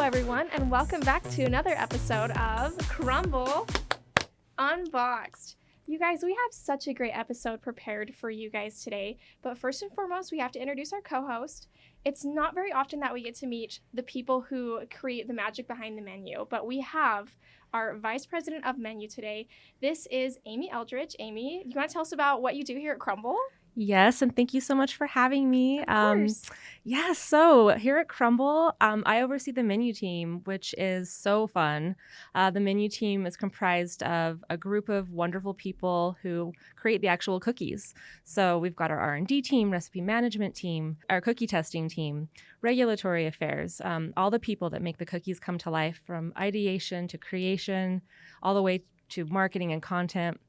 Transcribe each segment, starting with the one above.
everyone, and welcome back to another episode of Crumbl Unboxed. You guys, we have such a great episode prepared for you guys today, but first and foremost, we have to introduce our co-host. It's not very often that we get to meet the people who create the magic behind the menu, but we have our Vice President of Menu today. This is Amy Eldridge. Amy, you want to tell us about what you do here at Crumbl? Yes, and thank you so much for having me. Of course. So here at Crumbl, I oversee the menu team, which is so fun. The menu team is comprised of a group of wonderful people who create the actual cookies. So we've got our R&D team, recipe management team, our cookie testing team, regulatory affairs, all the people that make the cookies come to life from ideation to creation, all the way to marketing and content.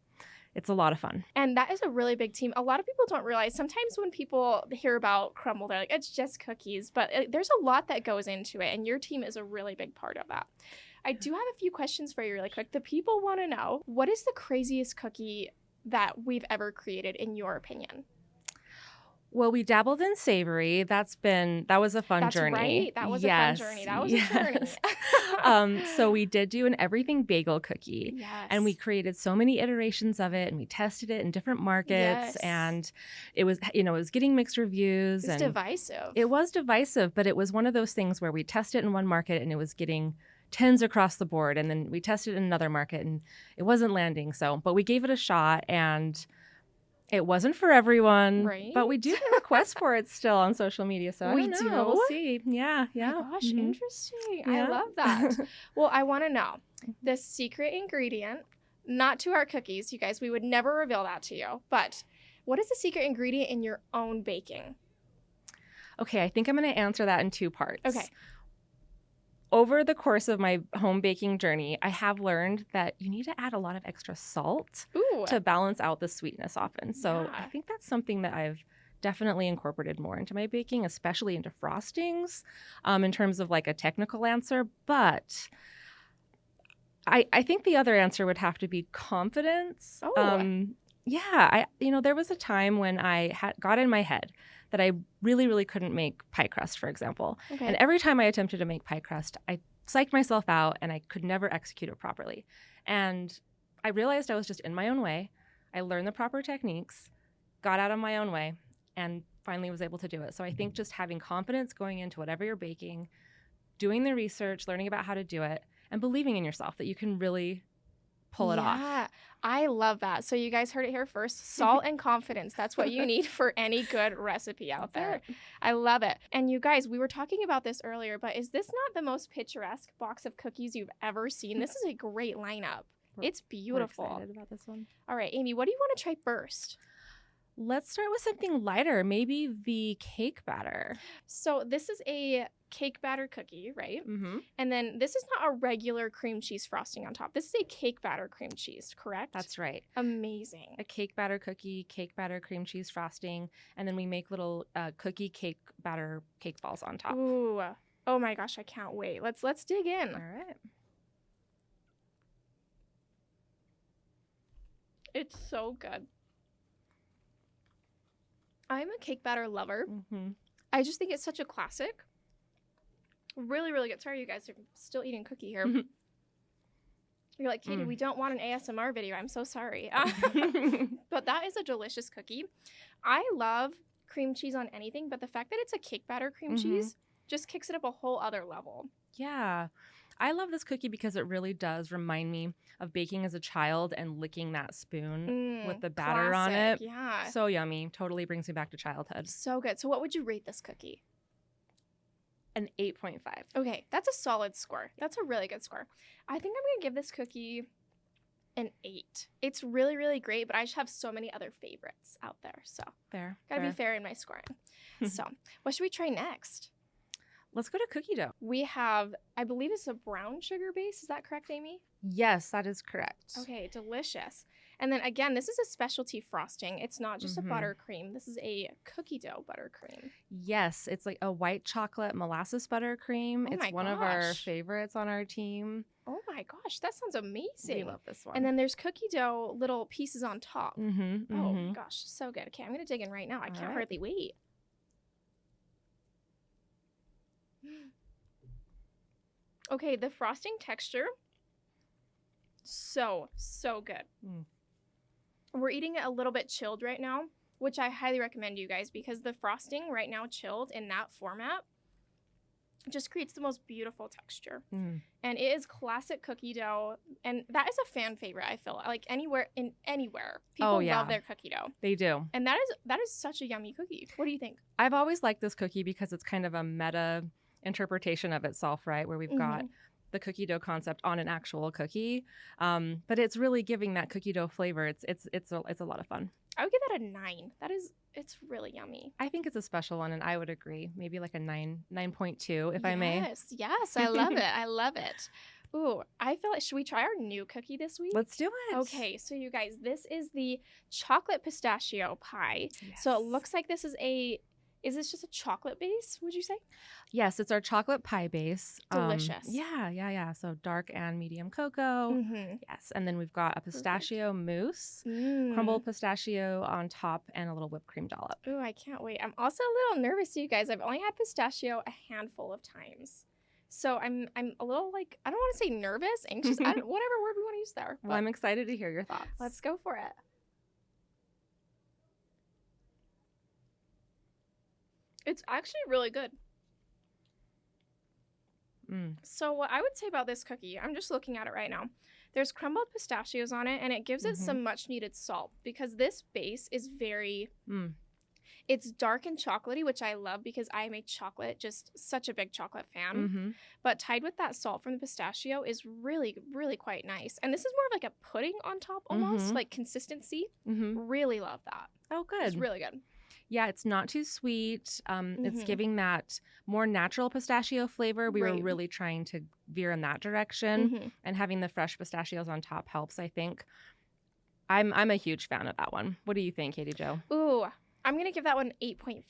It's a lot of fun. And that is a really big team. A lot of people don't realize sometimes when people hear about Crumbl, they're like, it's just cookies. But there's a lot that goes into it, and your team is a really big part of that. I do have a few questions for you really quick. The people want to know, what is the craziest cookie that we've ever created, in your opinion? Well, we dabbled in savory. That was a fun journey. That's right. That was a fun journey. That was a journey. So we did do an everything bagel cookie. Yes. And we created so many iterations of it, and we tested it in different markets. Yes. And it was getting mixed reviews. It's divisive. It was divisive, but it was one of those things where we tested it in one market and it was getting tens across the board. And then we tested it in another market and it wasn't landing. But we gave it a shot, and it wasn't for everyone, right? But we do get requests for it still on social media. So We I don't know. do? We'll see. Yeah. Oh my gosh, interesting. Yeah. I love that. Well, I want to know the secret ingredient, not to our cookies, you guys. We would never reveal that to you. But what is the secret ingredient in your own baking? Okay, I think I'm going to answer that in two parts. Okay. Over the course of my home baking journey, I have learned that you need to add a lot of extra salt Ooh. to balance out the sweetness often. So Yeah. I think that's something that I've definitely incorporated more into my baking, especially into frostings, in terms of like a technical answer. But I think the other answer would have to be confidence. Oh. There was a time when I got in my head that I really, really couldn't make pie crust, for example. Okay. And every time I attempted to make pie crust, I psyched myself out and I could never execute it properly. And I realized I was just in my own way. I learned the proper techniques, got out of my own way, and finally was able to do it. So I think just having confidence going into whatever you're baking, doing the research, learning about how to do it, and believing in yourself that you can really pull it off. Yeah, I love that. So you guys heard it here first. Salt and confidence. That's what you need for any good recipe out there. I love it. And you guys, we were talking about this earlier, but is this not the most picturesque box of cookies you've ever seen? This is a great lineup. It's beautiful. We're excited about this one. All right, Amy, what do you want to try first? Let's start with something lighter, maybe the cake batter. So this is a cake batter cookie, right? Mm-hmm. And then this is not a regular cream cheese frosting on top. This is a cake batter cream cheese, correct? That's right. Amazing. A cake batter cookie, cake batter cream cheese frosting, and then we make little cookie cake batter cake balls on top. Ooh. Oh my gosh, I can't wait. Let's dig in. All right. It's so good. I'm a cake batter lover. Mm-hmm. I just think it's such a classic. Really, really good. Sorry, you guys are still eating cookie here. You're like, Katie, we don't want an ASMR video. I'm so sorry. But that is a delicious cookie. I love cream cheese on anything, but the fact that it's a cake batter cream cheese just kicks it up a whole other level. Yeah. I love this cookie because it really does remind me of baking as a child and licking that spoon with the batter on it. Yeah. So yummy. Totally brings me back to childhood. So good. So what would you rate this cookie? An 8.5. Okay, that's a solid score. That's a really good score. I think I'm going to give this cookie an 8. It's really, really great, but I just have so many other favorites out there. So Fair. gotta be fair in my scoring. So what should we try next? Let's go to cookie dough. We have, I believe it's a brown sugar base. Is that correct, Amy? Yes, that is correct. Okay, delicious. And then again, this is a specialty frosting. It's not just a buttercream. This is a cookie dough buttercream. Yes, it's like a white chocolate molasses buttercream. Oh It's my one of our gosh. favorites on our team. Oh my gosh, that sounds amazing. We love this one. And then there's cookie dough little pieces on top. Mm-hmm, Oh gosh, so good. Okay, I'm going to dig in right now. I can't right. hardly wait. Okay, the frosting texture, so good. Mm. We're eating it a little bit chilled right now, which I highly recommend you guys because the frosting right now chilled in that format just creates the most beautiful texture. Mm. And it is classic cookie dough, and that is a fan favorite. I feel like anywhere people yeah. love their cookie dough, They do. and that is such a yummy cookie. What do you think? I've always liked this cookie because it's kind of a meta interpretation of itself, right? Where we've got the cookie dough concept on an actual cookie, but it's really giving that cookie dough flavor. It's a lot of fun. I would give that a 9. It's really yummy. I think it's a special one, and I would agree. Maybe like a 9.2, if I may. Yes, I love it. I love it. Ooh, I feel like, should we try our new cookie this week? Let's do it. Okay, so you guys, this is the chocolate pistachio pie. Yes. So it looks like this is this just a chocolate base, would you say? Yes, it's our chocolate pie base. Delicious. Yeah. So dark and medium cocoa. Mm-hmm. Yes, and then we've got a pistachio mousse, crumbled pistachio on top, and a little whipped cream dollop. Ooh, I can't wait. I'm also a little nervous, you guys. I've only had pistachio a handful of times. So I'm a little like, I don't want to say nervous, anxious, whatever word we want to use there. Well, I'm excited to hear your thoughts. Let's go for it. It's actually really good. So what I would say about this cookie, I'm just looking at it right now. There's crumbled pistachios on it, and it gives it some much needed salt because this base is very, it's dark and chocolatey, which I love because I make chocolate, just such a big chocolate fan. But tied with that salt from the pistachio is really, really quite nice. And this is more of like a pudding on top almost, like consistency. Really love that. Oh, good. It's really good. Yeah, it's not too sweet. It's giving that more natural pistachio flavor. We were really trying to veer in that direction, and having the fresh pistachios on top helps, I think. I'm a huge fan of that one. What do you think, Katie Jo? Ooh, I'm going to give that one 8.5.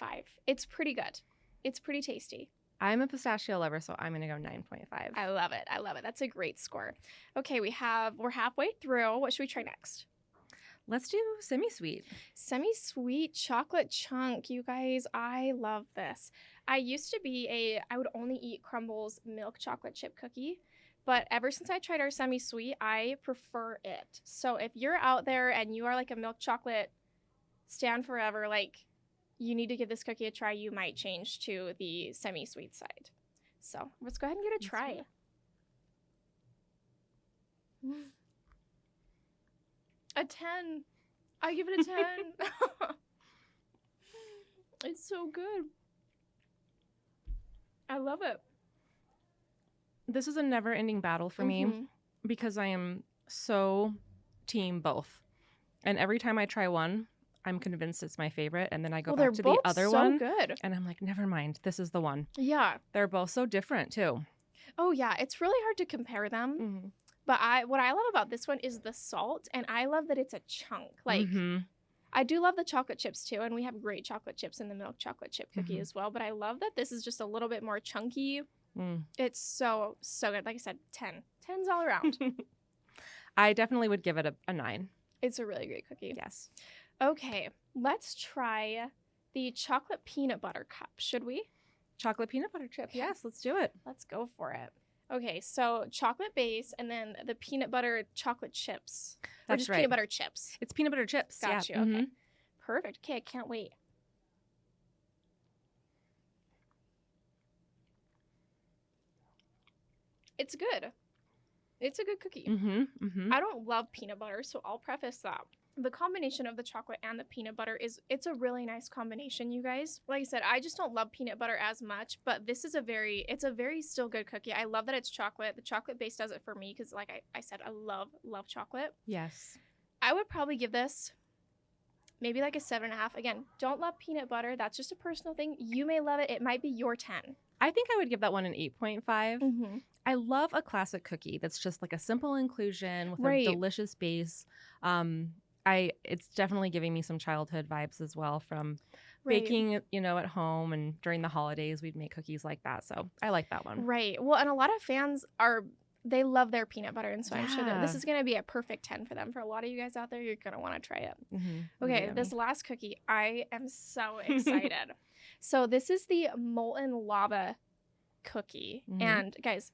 It's pretty good. It's pretty tasty. I'm a pistachio lover, so I'm going to go 9.5. I love it. That's a great score. Okay, we're halfway through. What should we try next? Let's do semi-sweet. Semi-sweet chocolate chunk. You guys, I love this. I used to be I would only eat Crumble's milk chocolate chip cookie, but ever since I tried our semi-sweet, I prefer it. So if you're out there and you are like a milk chocolate stand forever, like you need to give this cookie a try, you might change to the semi-sweet side. So let's go ahead and give it a try. A 10. I give it a 10. It's so good. I love it. This is a never-ending battle for me because I am so team both. And every time I try one, I'm convinced it's my favorite. And then I go back to the other one. Good. And I'm like, never mind. This is the one. Yeah. They're both so different, too. Oh, yeah. It's really hard to compare them. But what I love about this one is the salt, and I love that it's a chunk. Like, I do love the chocolate chips too, and we have great chocolate chips in the milk chocolate chip cookie as well. But I love that this is just a little bit more chunky. It's so good. Like I said, 10. 10's all around. I definitely would give it a 9. It's a really great cookie. Yes. Okay, let's try the chocolate peanut butter cup. Should we? Chocolate peanut butter chip. Yes, let's do it. Let's go for it. Okay, so chocolate base and then the peanut butter chocolate chips. Or That's just right. peanut butter chips. It's peanut butter chips. Got yeah. you. Okay. Perfect. Okay, I can't wait. It's good. It's a good cookie. I don't love peanut butter, so I'll preface that. The combination of the chocolate and the peanut butter it's a really nice combination, you guys. Like I said, I just don't love peanut butter as much, but this is it's a very still good cookie. I love that it's chocolate. The chocolate base does it for me because like I said, I love chocolate. Yes. I would probably give this maybe like a 7.5. Again, don't love peanut butter. That's just a personal thing. You may love it. It might be your 10. I think I would give that one an 8.5. I love a classic cookie that's just like a simple inclusion with a delicious base. It's definitely giving me some childhood vibes as well from baking, at home, and during the holidays we'd make cookies like that. So I like that one. Right. Well, and a lot of fans they love their peanut butter, and so I'm sure that this is going to be a perfect 10 for them. For a lot of you guys out there, you're going to want to try it. Okay, this last cookie, I am so excited. So this is the molten lava cookie, and guys,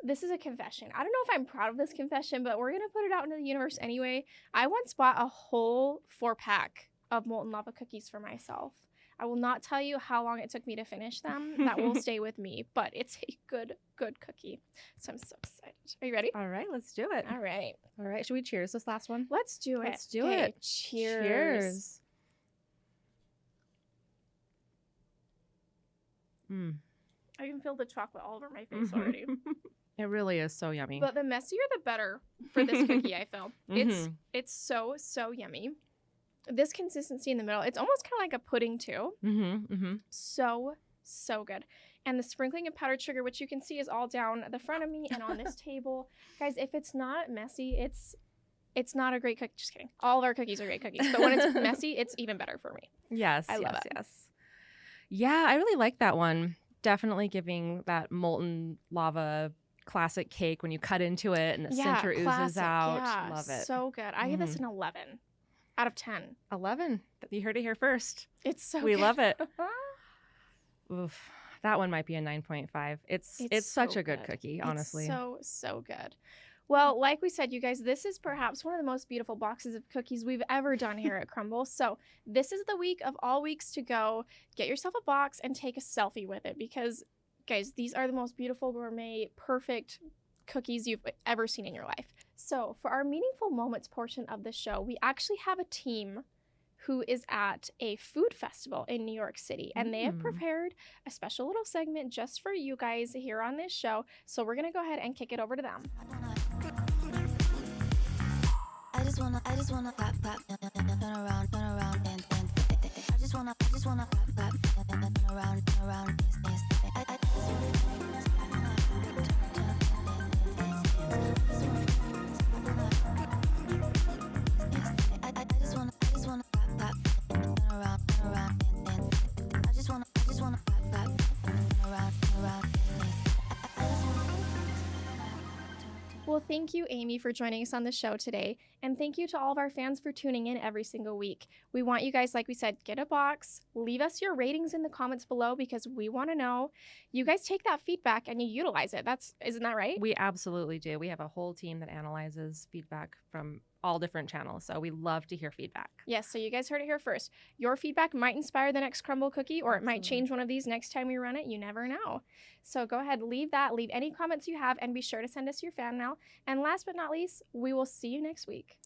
this is a confession. I don't know if I'm proud of this confession, but we're going to put it out into the universe anyway. I once bought a whole 4-pack of molten lava cookies for myself. I will not tell you how long it took me to finish them. That will stay with me, but it's a good cookie. So I'm so excited. Are you ready? All right, let's do it. All right. All right, should we cheers this last one? Let's do it. Let's do Okay, it. Cheers. Cheers. Mm. I can feel the chocolate all over my face already. It really is so yummy. But the messier the better for this cookie, I feel. Mhm. It's so yummy. This consistency in the middle, it's almost kind of like a pudding too. So good. And the sprinkling of powdered sugar, which you can see is all down the front of me and on this table. Guys, if it's not messy, it's not a great cookie. Just kidding. All of our cookies are great cookies. But when it's messy, it's even better for me. Yes, I love it. Yes. Yeah, I really like that one. Definitely giving that molten lava classic cake when you cut into it and the center oozes classic. out. Yeah, Love it. so good. I give this an 11 out of 10. 11. You heard it here first. It's so We good. love it. Oof. That one might be a 9.5. It's such so a good cookie, honestly. It's so good. Well, like we said, you guys, this is perhaps one of the most beautiful boxes of cookies we've ever done here at Crumbl. So this is the week of all weeks to go. Get yourself a box and take a selfie with it because, guys, these are the most beautiful, gourmet, perfect cookies you've ever seen in your life. So for our meaningful moments portion of the show, we actually have a team who is at a food festival in New York City. And they have prepared a special little segment just for you guys here on this show. So we're going to go ahead and kick it over to them. I just wanna pop, turn around, and I just wanna pop, turn around, dance. I just wanna pop, turn around, and I just wanna pop, turn around, Well, thank you, Amy, for joining us on the show today. And thank you to all of our fans for tuning in every single week. We want you guys, like we said, get a box, leave us your ratings in the comments below because we want to know. You guys take that feedback and you utilize it. Isn't that right? We absolutely do. We have a whole team that analyzes feedback from all different channels. So we love to hear feedback. Yes, so you guys heard it here first. Your feedback might inspire the next Crumbl cookie or it might change one of these next time we run it. You never know. So go ahead, leave any comments you have, and be sure to send us your fan mail. And last but not least, we will see you next week.